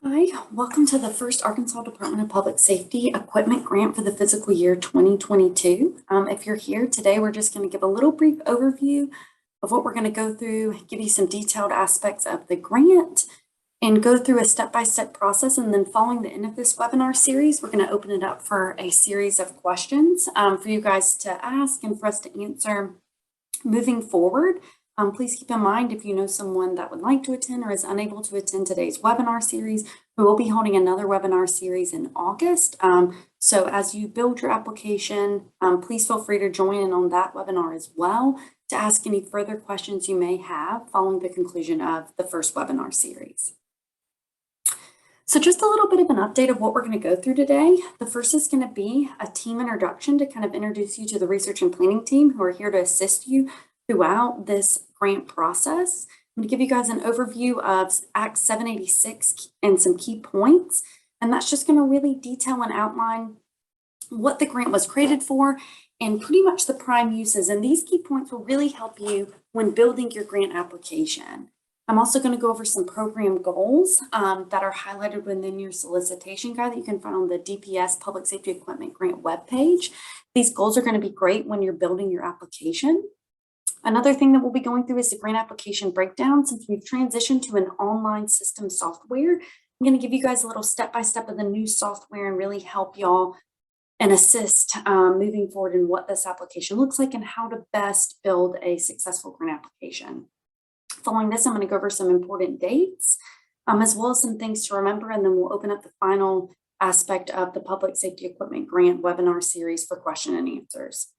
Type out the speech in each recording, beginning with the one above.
Hi, welcome to the first Arkansas Department of Public Safety Equipment Grant for the fiscal year 2022. If you're here today, we're just going to give a little brief overview of what we're going to go through, give you some detailed aspects of the grant, and go through a step-by-step process. And then following the end of this webinar series, we're going to open it up for a series of questions for you guys to ask and for us to answer moving forward. Please keep in mind, if you know someone that would like to attend or is unable to attend today's webinar series, we will be holding another webinar series in August. So as you build your application, please feel free to join in on that webinar as well to ask any further questions you may have following the conclusion of the first webinar series. So just a little bit of an update of what we're going to go through today. The first is going to be a team introduction to kind of introduce you to the research and planning team who are here to assist you throughout this grant process. I'm going to give you guys an overview of Act 786 and some key points. And that's just going to really detail and outline what the grant was created for and pretty much the prime uses. And these key points will really help you when building your grant application. I'm also going to go over some program goals that are highlighted within your solicitation guide that you can find on the DPS Public Safety Equipment Grant webpage. These goals are going to be great when you're building your application. Another thing that we'll be going through is the grant application breakdown. Since we've transitioned to an online system software, I'm going to give you guys a little step-by-step of the new software and really help y'all and assist moving forward in what this application looks like and how to best build a successful grant application. Following this, I'm going to go over some important dates, as well as some things to remember, and then we'll open up the final aspect of the Public Safety Equipment Grant webinar series for question and answers.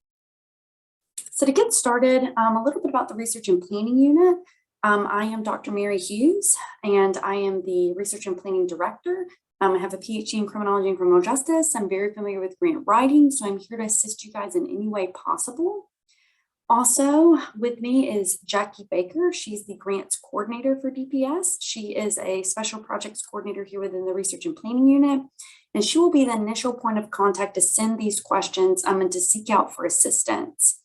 So to get started, a little bit about the Research and Planning Unit. I am Dr. Mary Hughes, and I am the Research and Planning Director. I have a PhD in Criminology and Criminal Justice. I'm very familiar with grant writing, so I'm here to assist you guys in any way possible. Also with me is Jackie Baker. She's the grants coordinator for DPS. She is a special projects coordinator here within the Research and Planning Unit, and she will be the initial point of contact to send these questions and to seek out for assistance.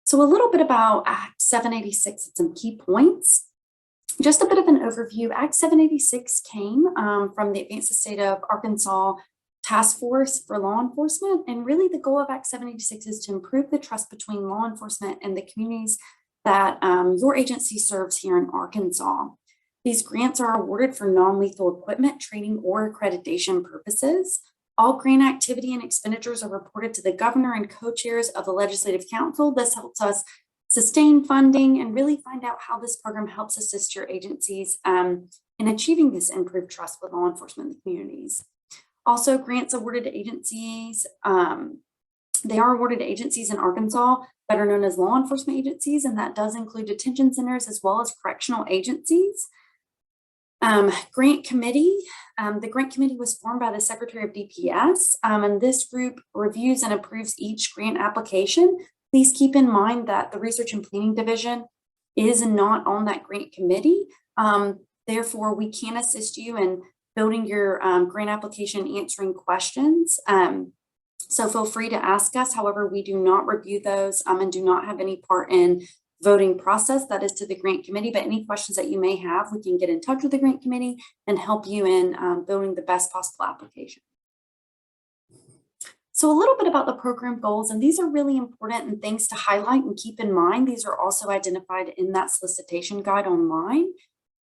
So a little bit about Act 786 and some key points. Just a bit of an overview. Act 786 came from the Advanced State of Arkansas Task Force for Law Enforcement. And really the goal of Act 786 is to improve the trust between law enforcement and the communities that your agency serves here in Arkansas. These grants are awarded for non-lethal equipment, training, or accreditation purposes. All grant activity and expenditures are reported to the governor and co-chairs of the Legislative Council. This helps us sustain funding and really find out how this program helps assist your agencies in achieving this improved trust with law enforcement in the communities. Also, grants awarded to agencies, they are awarded to agencies in Arkansas that are known as law enforcement agencies, and that does include detention centers as well as correctional agencies. Grant committee. The grant committee was formed by the Secretary of DPS, and this group reviews and approves each grant application. Please keep in mind that the Research and Planning Division is not on that grant committee. Therefore, we can assist you in building your grant application, answering questions. So feel free to ask us. However, we do not review those and do not have any part in voting process. That is to the grant committee, but any questions that you may have, we can get in touch with the grant committee and help you in building the best possible application. So a little bit about the program goals, and these are really important and things to highlight and keep in mind. These are also identified in that solicitation guide online.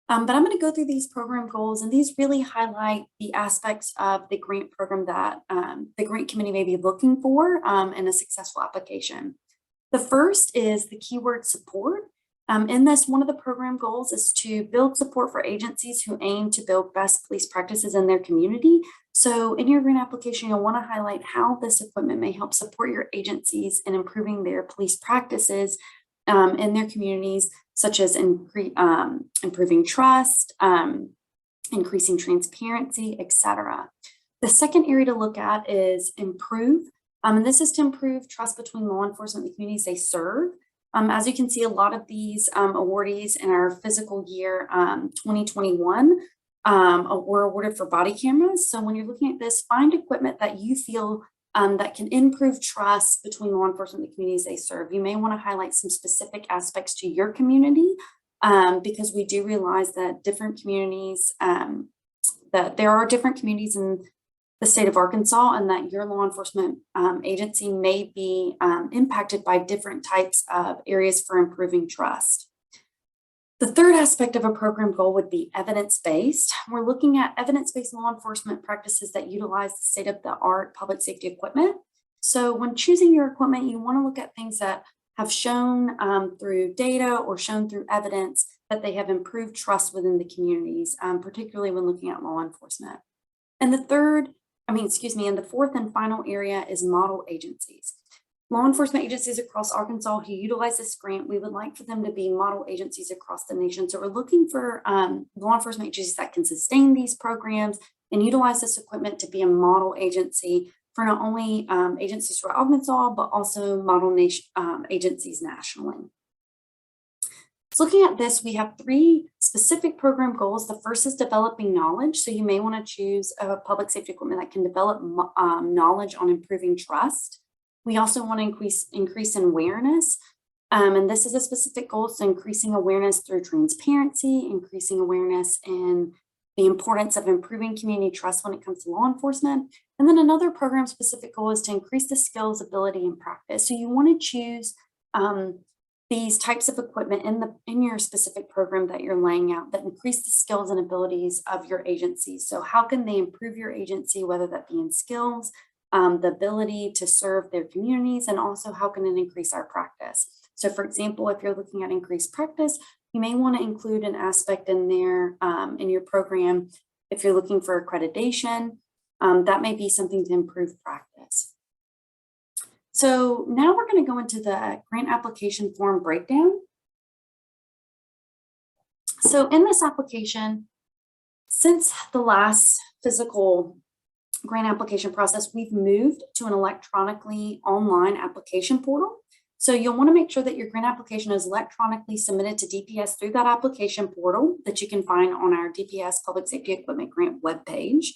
But I'm going to go through these program goals, and these really highlight the aspects of the grant program that the grant committee may be looking for in a successful application. The first is the keyword support. In this, one of the program goals is to build support for agencies who aim to build best police practices in their community. So in your grant application, you'll want to highlight how this equipment may help support your agencies in improving their police practices in their communities, such as improving trust, increasing transparency, etc. The second area to look at is improve. And this is to improve trust between law enforcement and the communities they serve. As you can see, a lot of these awardees in our fiscal year 2021 were awarded for body cameras. So when you're looking at this, find equipment that you feel that can improve trust between law enforcement and the communities they serve. You may want to highlight some specific aspects to your community because we do realize that different communities, that there are different communities in the state of Arkansas, and that your law enforcement agency may be impacted by different types of areas for improving trust. The third aspect of a program goal would be evidence-based. We're looking at evidence-based law enforcement practices that utilize the state-of-the-art public safety equipment. So when choosing your equipment, you want to look at things that have shown through data or shown through evidence that they have improved trust within the communities, particularly when looking at law enforcement. And the fourth and final area is model agencies. Law enforcement agencies across Arkansas who utilize this grant, we would like for them to be model agencies across the nation. So we're looking for law enforcement agencies that can sustain these programs and utilize this equipment to be a model agency for not only agencies throughout Arkansas, but also model agencies nationally. So looking at this, we have 3 specific program goals. The first is developing knowledge. So you may want to choose a public safety equipment that can develop knowledge on improving trust. We also want to increase in awareness. And this is a specific goal, so increasing awareness through transparency, increasing awareness in the importance of improving community trust when it comes to law enforcement. And then another program specific goal is to increase the skills, ability, and practice. So you want to choose these types of equipment in your specific program that you're laying out that increase the skills and abilities of your agency. So how can they improve your agency, whether that be in skills, the ability to serve their communities, and also how can it increase our practice? So for example, if you're looking at increased practice, you may want to include an aspect in there in your program. If you're looking for accreditation, that may be something to improve practice. So now we're going to go into the grant application form breakdown. So in this application, since the last physical grant application process, we've moved to an electronically online application portal. So you'll want to make sure that your grant application is electronically submitted to DPS through that application portal that you can find on our DPS Public Safety Equipment Grant webpage.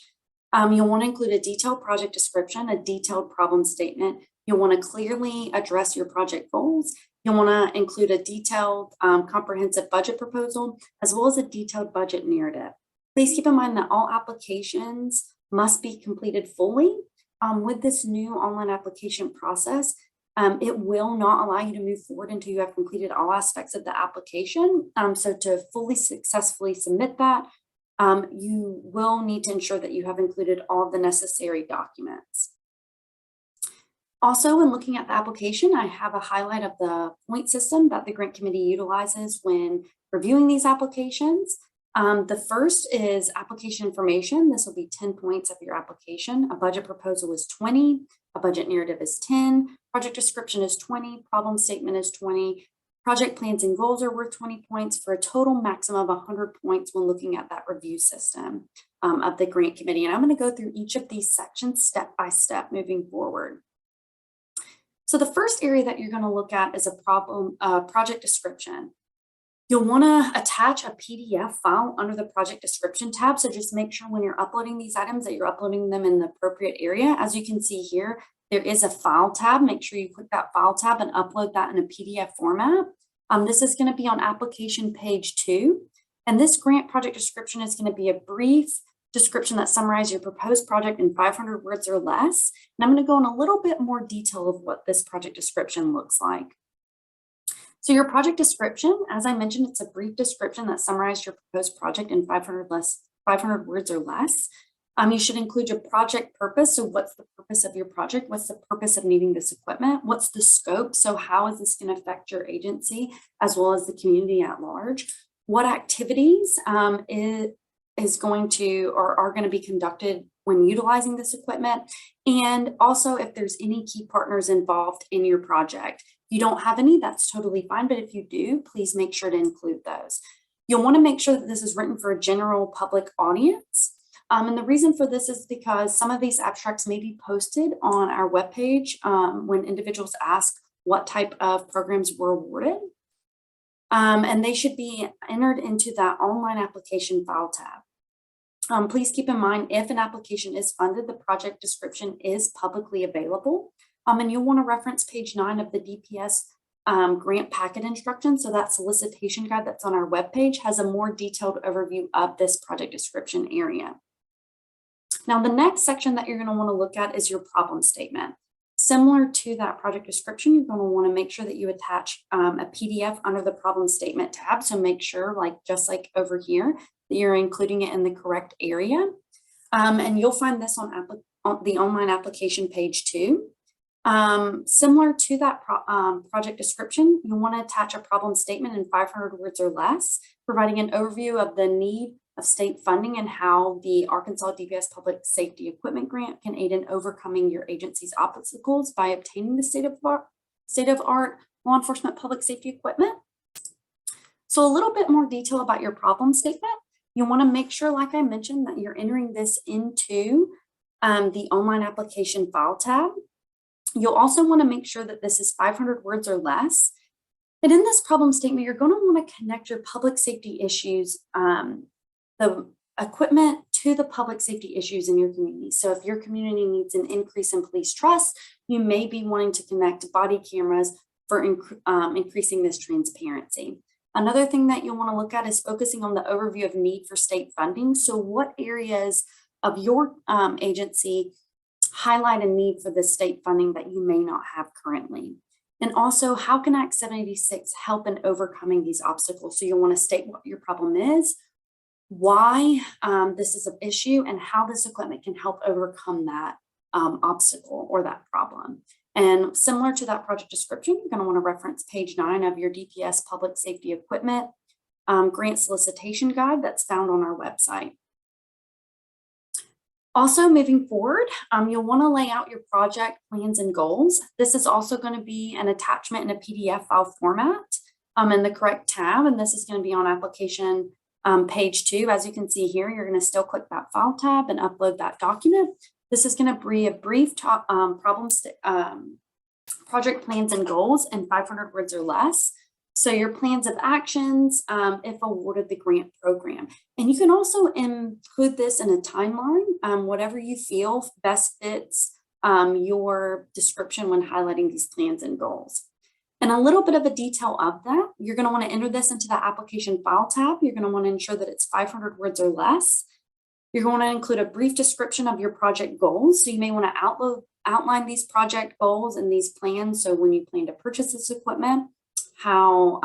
You'll want to include a detailed project description, a detailed problem statement. You'll want to clearly address your project goals. You'll want to include a detailed comprehensive budget proposal, as well as a detailed budget narrative. Please keep in mind that all applications must be completed fully. With this new online application process, it will not allow you to move forward until you have completed all aspects of the application. So to fully successfully submit that, you will need to ensure that you have included all of the necessary documents. Also, in looking at the application, I have a highlight of the point system that the grant committee utilizes when reviewing these applications. The first is application information. This will be 10 points of your application. A budget proposal is 20, a budget narrative is 10, project description is 20, problem statement is 20, project plans and goals are worth 20 points for a total maximum of 100 points when looking at that review system of the grant committee. And I'm going to go through each of these sections step by step moving forward. So the first area that you're going to look at is a project description. You'll want to attach a PDF file under the project description tab. So just make sure when you're uploading these items that you're uploading them in the appropriate area. As you can see here, there is a file tab. Make sure you click that file tab and upload that in a PDF format. This is going to be on application page 2. And this grant project description is going to be a brief description that summarizes your proposed project in 500 words or less. And I'm going to go in a little bit more detail of what this project description looks like. So your project description, as I mentioned, it's a brief description that summarizes your proposed project in 500 words or less. You should include your project purpose. So what's the purpose of your project? What's the purpose of needing this equipment? What's the scope? So how is this going to affect your agency as well as the community at large? What activities is going to or are going to be conducted when utilizing this equipment? And also if there's any key partners involved in your project. If you don't have any, that's totally fine. But if you do, please make sure to include those. You'll want to make sure that this is written for a general public audience. And the reason for this is because some of these abstracts may be posted on our webpage when individuals ask what type of programs were awarded. And they should be entered into that online application file tab. Please keep in mind, if an application is funded, the project description is publicly available. And you'll want to reference page 9 of the DPS grant packet instructions. So that solicitation guide that's on our webpage has a more detailed overview of this project description area. Now, the next section that you're going to want to look at is your problem statement. Similar to that project description, you're going to want to make sure that you attach a PDF under the problem statement tab. So make sure, just like over here, that you're including it in the correct area. And you'll find this on the online application page too. Similar to that project description, you want to attach a problem statement in 500 words or less, providing an overview of the need of state funding and how the Arkansas DPS Public Safety Equipment Grant can aid in overcoming your agency's obstacles by obtaining the state-of-art law enforcement public safety equipment. So a little bit more detail about your problem statement. You want to make sure, like I mentioned, that you're entering this into the online application file tab. You'll also want to make sure that this is 500 words or less. And in this problem statement, you're going to want to connect your public safety issues, the equipment to the public safety issues in your community. So if your community needs an increase in police trust, you may be wanting to connect body cameras for increasing this transparency. Another thing that you'll want to look at is focusing on the overview of need for state funding. So what areas of your agency highlight a need for the state funding that you may not have currently? And also, how can Act 786 help in overcoming these obstacles? So you'll want to state what your problem is, why this is an issue, and how this equipment can help overcome that obstacle or that problem. And similar to that project description, you're going to want to reference page 9 of your DPS Public Safety Equipment Grant Solicitation Guide that's found on our website. Also, moving forward, you'll want to lay out your project plans and goals. This is also going to be an attachment in a PDF file format in the correct tab, and this is going to be on application page 2. As you can see here, you're going to still click that file tab and upload that document. This is going to be a brief project plans and goals in 500 words or less. So your plans of actions if awarded the grant program. And you can also include this in a timeline, whatever you feel best fits your description when highlighting these plans and goals. And a little bit of a detail of that, you're going to want to enter this into the application file tab. You're going to want to ensure that it's 500 words or less. You're going to include a brief description of your project goals. So you may want to outline these project goals and these plans. So when you plan to purchase this equipment, how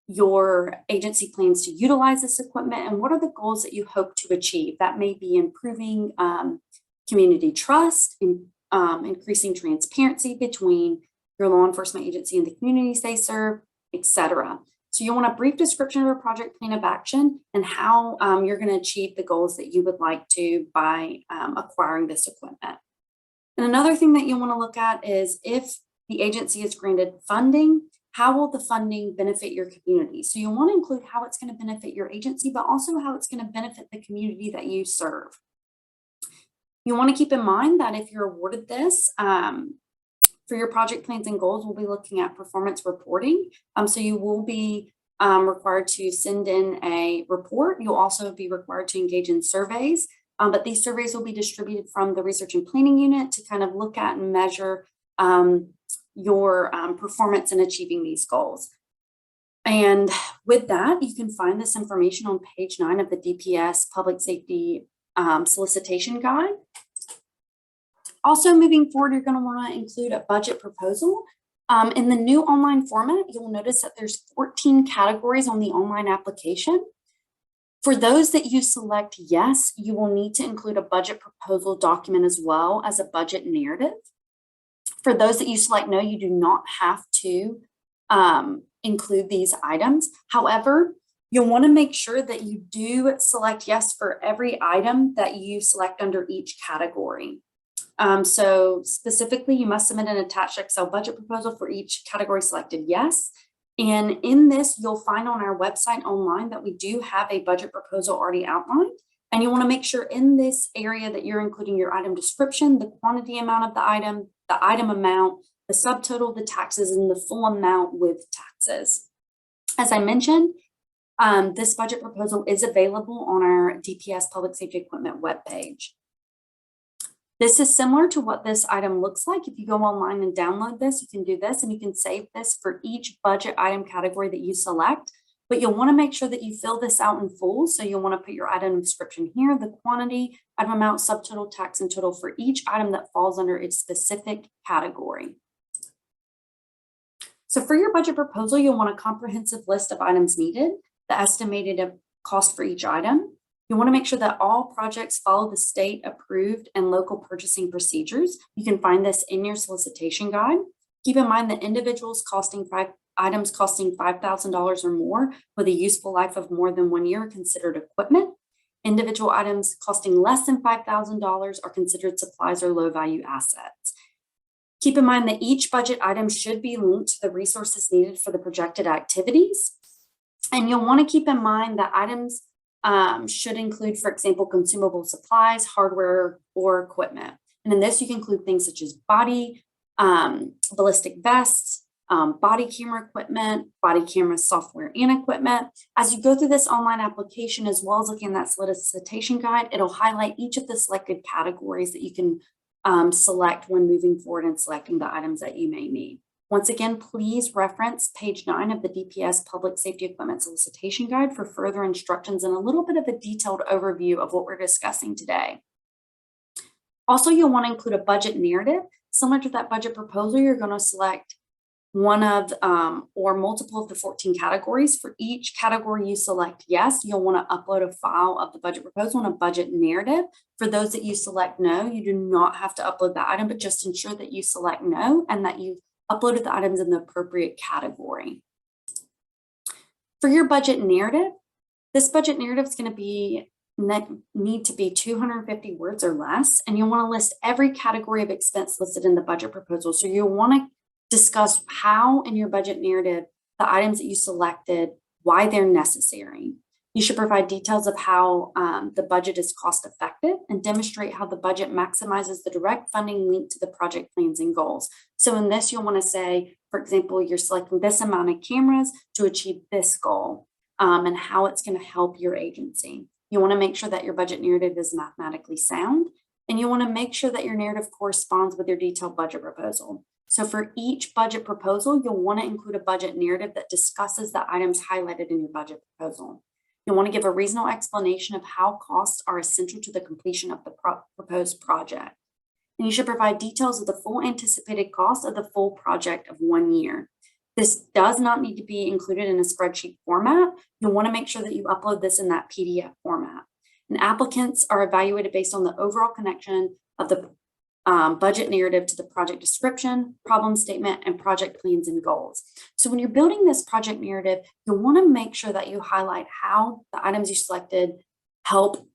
your agency plans to utilize this equipment, and what are the goals that you hope to achieve. That may be improving community trust, increasing transparency between your law enforcement agency and the communities they serve, etc. So you want a brief description of a project plan of action and how you're going to achieve the goals that you would like to by acquiring this equipment. And another thing that you want to look at is if the agency is granted funding, how will the funding benefit your community? So you want to include how it's going to benefit your agency, but also how it's going to benefit the community that you serve. You want to keep in mind that if you're awarded this, for your project plans and goals, we'll be looking at performance reporting. So you will be required to send in a report. You'll also be required to engage in surveys, but these surveys will be distributed from the research and planning unit to kind of look at and measure your performance in achieving these goals. And with that, you can find this information on page 9 of the DPS Public Safety Solicitation Guide. Also, moving forward, you're going to want to include a budget proposal. In the new online format, you'll notice that there's 14 categories on the online application. For those that you select yes, you will need to include a budget proposal document as well as a budget narrative. For those that you select no, you do not have to include these items. However, you'll want to make sure that you do select yes for every item that you select under each category. So specifically, you must submit an attached Excel budget proposal for each category selected yes. And in this, you'll find on our website online that we do have a budget proposal already outlined. And you want to make sure in this area that you're including your item description, the quantity amount of the item amount, the subtotal, the taxes, and the full amount with taxes. As I mentioned, this budget proposal is available on our DPS Public Safety Equipment webpage. This is similar to what this item looks like. If you go online and download this, you can do this and you can save this for each budget item category that you select. But you'll want to make sure that you fill this out in full. So you'll want to put your item description here, the quantity, item amount, subtotal, tax, and total for each item that falls under its specific category. So for your budget proposal, you'll want a comprehensive list of items needed, the estimated cost for each item. You want to make sure that all projects follow the state approved and local purchasing procedures. You can find this in your solicitation guide. Keep in mind that items costing $5,000 or more with a useful life of more than 1 year are considered equipment. Individual items costing less than $5,000 are considered supplies or low value assets. Keep in mind that each budget item should be linked to the resources needed for the projected activities. And you'll want to keep in mind that items should include, for example, consumable supplies, hardware, or equipment. And in this, you can include things such as ballistic vests, body camera equipment, body camera software and equipment. As you go through this online application, as well as looking at that solicitation guide, it'll highlight each of the selected categories that you can select when moving forward and selecting the items that you may need. Once again, please reference page 9 of the DPS Public Safety Equipment Solicitation Guide for further instructions and a little bit of a detailed overview of what we're discussing today. Also, you'll want to include a budget narrative. Similar to that budget proposal, you're going to select one of or multiple of the 14 categories. For each category you select yes, you'll want to upload a file of the budget proposal and a budget narrative. For those that you select no, you do not have to upload the item, but just ensure that you select no and that you've uploaded the items in the appropriate category. For your budget narrative, this budget narrative is going to need to be 250 words or less, and you'll want to list every category of expense listed in the budget proposal. So you'll want to discuss how in your budget narrative the items that you selected, why they're necessary. You should provide details of how the budget is cost effective and demonstrate how the budget maximizes the direct funding linked to the project plans and goals. So in this, you'll want to say, for example, you're selecting this amount of cameras to achieve this goal and how it's going to help your agency. You want to make sure that your budget narrative is mathematically sound, and you want to make sure that your narrative corresponds with your detailed budget proposal. So for each budget proposal, you'll want to include a budget narrative that discusses the items highlighted in your budget proposal. You'll want to give a reasonable explanation of how costs are essential to the completion of the proposed project. And you should provide details of the full anticipated cost of the full project of 1 year. This does not need to be included in a spreadsheet format. You'll want to make sure that you upload this in that PDF format. And applicants are evaluated based on the overall connection of the budget narrative to the project description, problem statement, and project plans and goals. So when you're building this project narrative, you'll want to make sure that you highlight how the items you selected help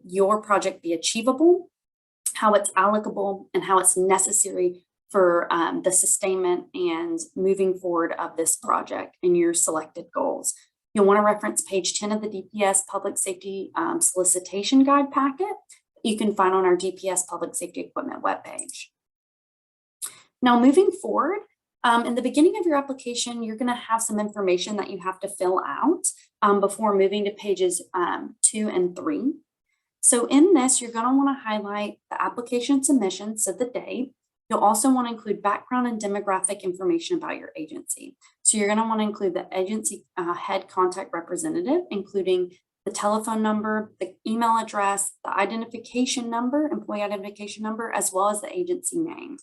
your project be achievable, how it's allocable, and how it's necessary for the sustainment and moving forward of this project and your selected goals. You'll want to reference page 10 of the DPS Public Safety Solicitation Guide packet you can find on our DPS Public Safety Equipment webpage. Now, moving forward, in the beginning of your application, you're going to have some information that you have to fill out before moving to pages 2 and 3. So in this, you're going to want to highlight the application submission, so the date. You'll also want to include background and demographic information about your agency. So you're going to want to include the agency head contact representative, including the telephone number, the email address, the identification number, employee identification number, as well as the agency name.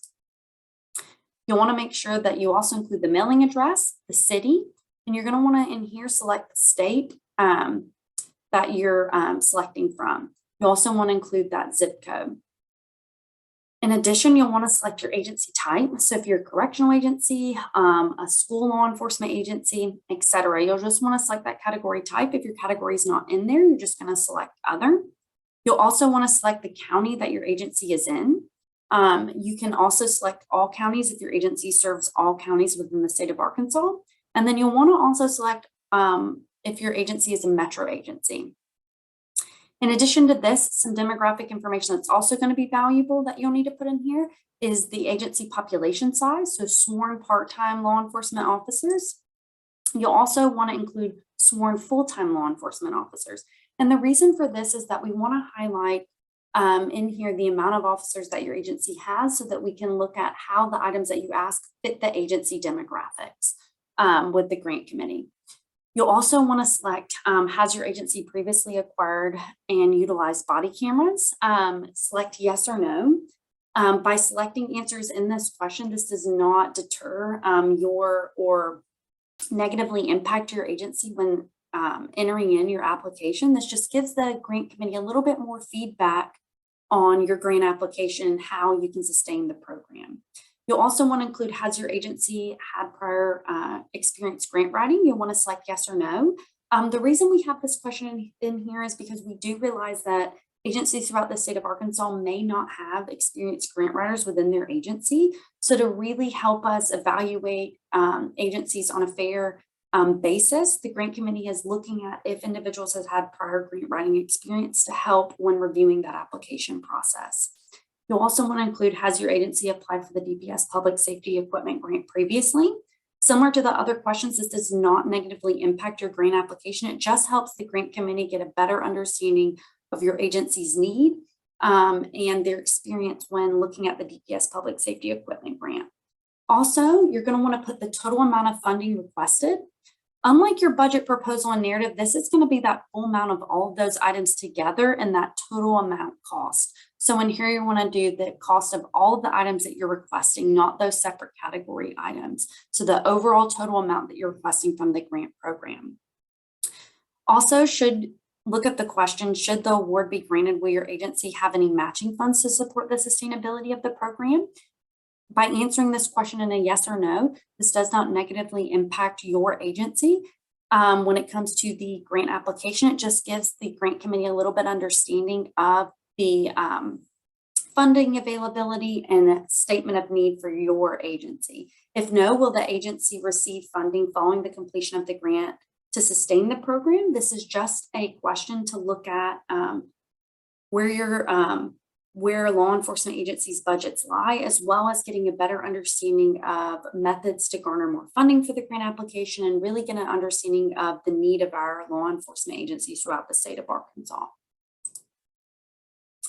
You'll want to make sure that you also include the mailing address, the city, and you're going to want to in here select the state that you're selecting from. You also want to include that zip code. In addition, you'll want to select your agency type. So if you're a correctional agency, a school law enforcement agency, etc., you'll just want to select that category type. If your category is not in there, you're just going to select other. You'll also want to select the county that your agency is in. You can also select all counties if your agency serves all counties within the state of Arkansas. And then you'll want to also select if your agency is a metro agency. In addition to this, some demographic information that's also going to be valuable that you'll need to put in here is the agency population size, so sworn part-time law enforcement officers. You'll also want to include sworn full-time law enforcement officers. And the reason for this is that we want to highlight in here the amount of officers that your agency has so that we can look at how the items that you ask fit the agency demographics with the grant committee. You'll also want to select, has your agency previously acquired and utilized body cameras? Select yes or no. By selecting answers in this question, this does not deter or negatively impact your agency when entering in your application. This just gives the grant committee a little bit more feedback on your grant application and how you can sustain the program. You'll also want to include, has your agency had prior experience grant writing? You'll want to select yes or no. The reason we have this question in here is because we do realize that agencies throughout the state of Arkansas may not have experienced grant writers within their agency. So to really help us evaluate agencies on a fair basis, the grant committee is looking at if individuals have had prior grant writing experience to help when reviewing that application process. You'll also want to include, has your agency applied for the DPS Public Safety Equipment Grant previously? Similar to the other questions, this does not negatively impact your grant application. It just helps the grant committee get a better understanding of your agency's need and their experience when looking at the DPS Public Safety Equipment Grant. Also, you're going to want to put the total amount of funding requested. Unlike your budget proposal and narrative, this is going to be that full amount of all of those items together and that total amount cost. So in here, you want to do the cost of all of the items that you're requesting, not those separate category items. So the overall total amount that you're requesting from the grant program. Also, look at the question, should the award be granted, will your agency have any matching funds to support the sustainability of the program? By answering this question in a yes or no, this does not negatively impact your agency. When it comes to the grant application, it just gives the grant committee a little bit understanding of the funding availability and a statement of need for your agency. If no, will the agency receive funding following the completion of the grant to sustain the program? This is just a question to look at where law enforcement agencies' budgets lie, as well as getting a better understanding of methods to garner more funding for the grant application and really get an understanding of the need of our law enforcement agencies throughout the state of Arkansas.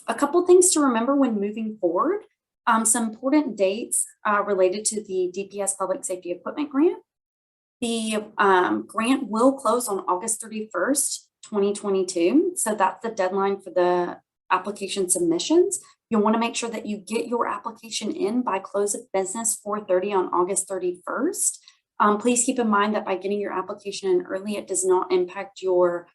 A couple things to remember when moving forward. Some important dates related to the DPS Public Safety Equipment Grant. The grant will close on August 31st, 2022. So that's the deadline for the application submissions. You'll want to make sure that you get your application in by close of business 4:30 on August 31st. Please keep in mind that by getting your application in early, it does not impact your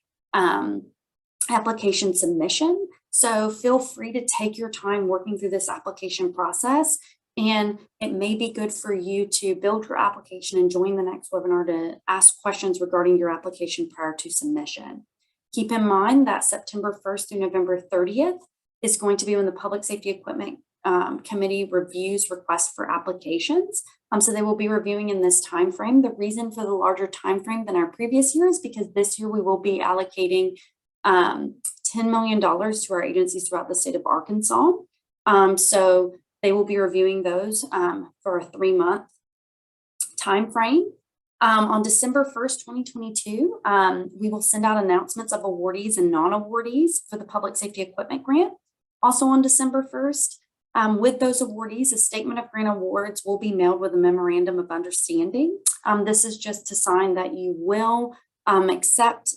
application submission. So feel free to take your time working through this application process. And it may be good for you to build your application and join the next webinar to ask questions regarding your application prior to submission. Keep in mind that September 1st through November 30th is going to be when the Public Safety Equipment Committee reviews requests for applications. So they will be reviewing in this time frame. The reason for the larger time frame than our previous year is because this year we will be allocating $10 million to our agencies throughout the state of Arkansas. So they will be reviewing those for a 3-month time frame. On December 1st, 2022, we will send out announcements of awardees and non-awardees for the Public Safety Equipment Grant. Also on December 1st, with those awardees, a statement of grant awards will be mailed with a memorandum of understanding. This is just to sign that you will accept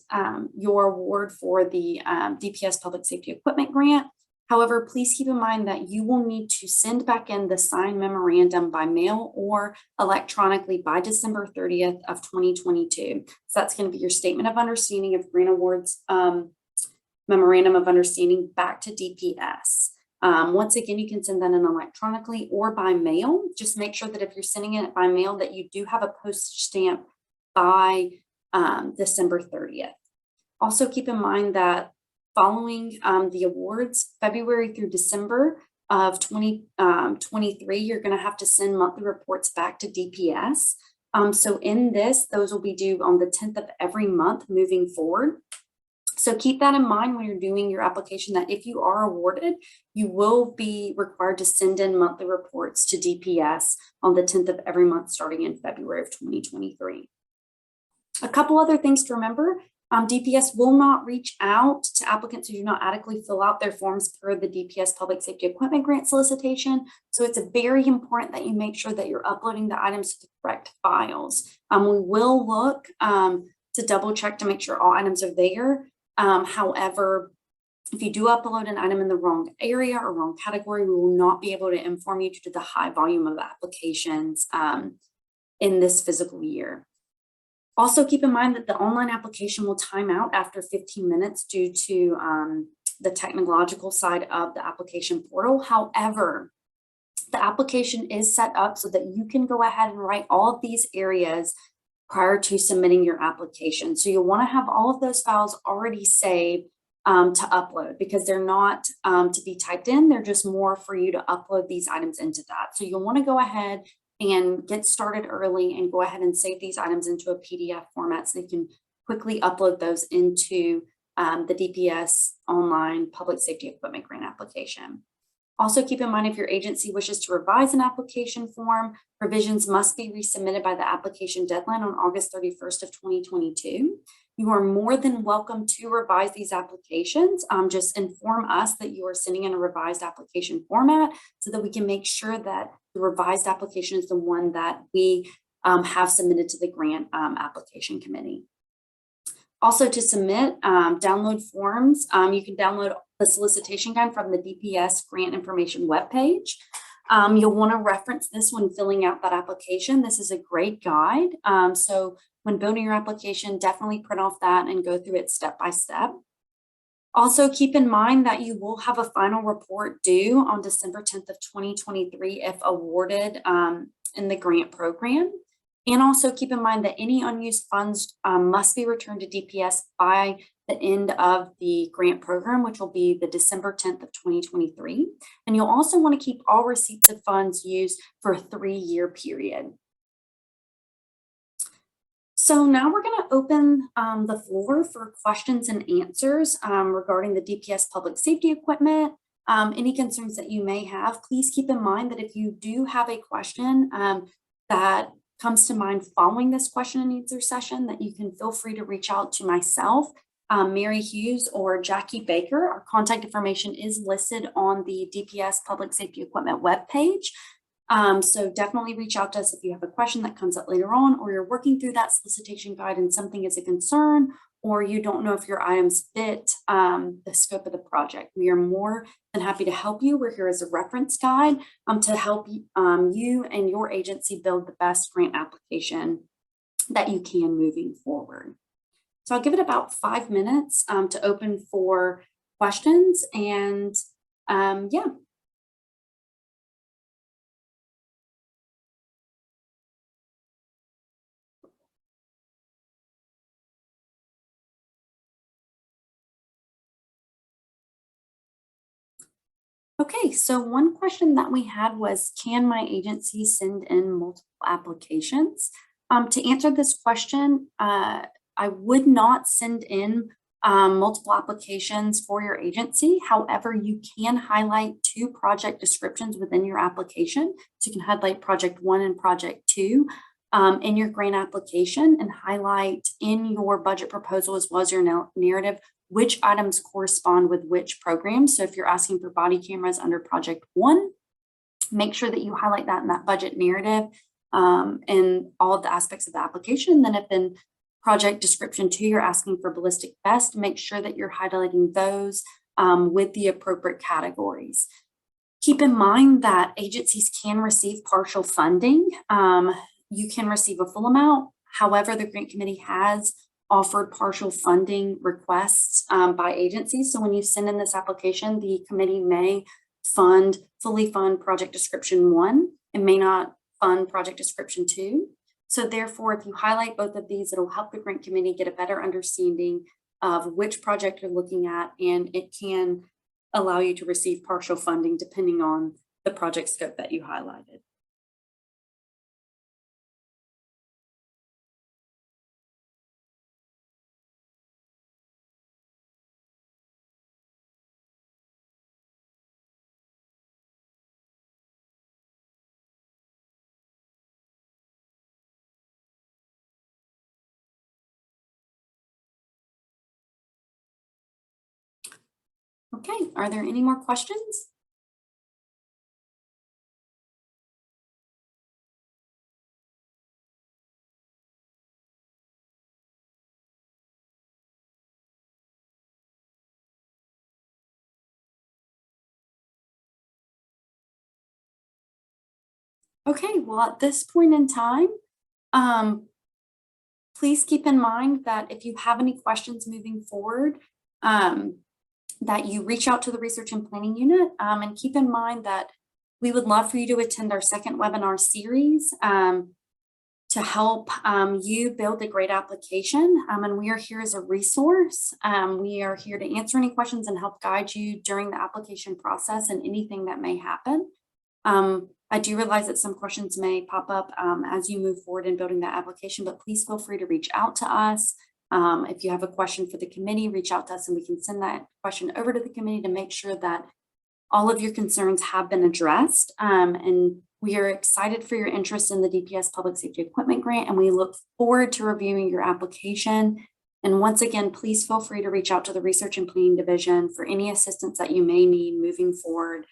your award for the DPS Public Safety Equipment Grant. However, please keep in mind that you will need to send back in the signed memorandum by mail or electronically by December 30th of 2022. So that's going to be your statement of understanding of grant awards, memorandum of understanding back to DPS. Once again, you can send that in electronically or by mail. Just make sure that if you're sending it by mail that you do have a postage stamp by December 30th. Also keep in mind that following the awards, February through December of 2023, you're going to have to send monthly reports back to DPS. So in this, those will be due on the 10th of every month moving forward. So keep that in mind when you're doing your application, that if you are awarded, you will be required to send in monthly reports to DPS on the 10th of every month starting in February of 2023. A couple other things to remember. DPS will not reach out to applicants who do not adequately fill out their forms per the DPS Public Safety Equipment Grant solicitation. So it's very important that you make sure that you're uploading the items to the correct files. We will look to double check to make sure all items are there. However, if you do upload an item in the wrong area or wrong category, we will not be able to inform you due to the high volume of applications in this fiscal year. Also, keep in mind that the online application will time out after 15 minutes due to the technological side of the application portal. However, the application is set up so that you can go ahead and write all of these areas prior to submitting your application. So you'll want to have all of those files already saved to upload, because they're not to be typed in, they're just more for you to upload these items into that. So you'll want to go ahead and get started early and go ahead and save these items into a PDF format so you can quickly upload those into the DPS online Public Safety Equipment Grant application. Also, keep in mind, if your agency wishes to revise an application form, revisions must be resubmitted by the application deadline on August 31st of 2022. You are more than welcome to revise these applications. Just inform us that you are sending in a revised application format so that we can make sure that the revised application is the one that we have submitted to the grant application committee. Also, to submit download forms, you can download the solicitation guide from the DPS grant information webpage. You'll want to reference this when filling out that application. This is a great guide. So when building your application, definitely print off that and go through it step by step. Also, keep in mind that you will have a final report due on December 10th of 2023 if awarded in the grant program. And also keep in mind that any unused funds must be returned to DPS by the end of the grant program, which will be the December 10th of 2023. And you'll also want to keep all receipts of funds used for a 3-year period. So now we're going to open the floor for questions and answers regarding the DPS public safety equipment. Any concerns that you may have, please keep in mind that if you do have a question that comes to mind following this question and answer session, that you can feel free to reach out to myself, Mary Hughes, or Jackie Baker. Our contact information is listed on the DPS Public Safety Equipment webpage. So definitely reach out to us if you have a question that comes up later on, or you're working through that solicitation guide and something is a concern, or you don't know if your items fit the scope of the project. We are more than happy to help you. We're here as a reference guide to help you and your agency build the best grant application that you can moving forward. So I'll give it about 5 minutes to open for questions, and yeah. Okay, so one question that we had was, can my agency send in multiple applications? To answer this question, I would not send in multiple applications for your agency. However, you can highlight 2 project descriptions within your application. So you can highlight project 1 and project 2 in your grant application, and highlight in your budget proposal as well as your narrative which items correspond with which programs. So if you're asking for body cameras under project 1, make sure that you highlight that in that budget narrative and all of the aspects of the application. Then if in project description 2, you're asking for ballistic vest, make sure that you're highlighting those with the appropriate categories. Keep in mind that agencies can receive partial funding. You can receive a full amount. However, the grant committee has offered partial funding requests by agencies. So when you send in this application, the committee may fully fund project description 1 and may not fund project description 2. So therefore, if you highlight both of these, it'll help the grant committee get a better understanding of which project you're looking at, and it can allow you to receive partial funding depending on the project scope that you highlighted. Okay, are there any more questions? Okay, well, at this point in time, please keep in mind that if you have any questions moving forward, that you reach out to the Research and Planning Unit, and keep in mind that we would love for you to attend our second webinar series to help you build a great application. And we are here as a resource. We are here to answer any questions and help guide you during the application process and anything that may happen. I do realize that some questions may pop up as you move forward in building that application, but please feel free to reach out to us. If you have a question for the committee, reach out to us and we can send that question over to the committee to make sure that all of your concerns have been addressed. And we are excited for your interest in the DPS Public Safety Equipment Grant, and we look forward to reviewing your application. And once again, please feel free to reach out to the Research and Planning Division for any assistance that you may need moving forward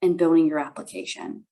in building your application.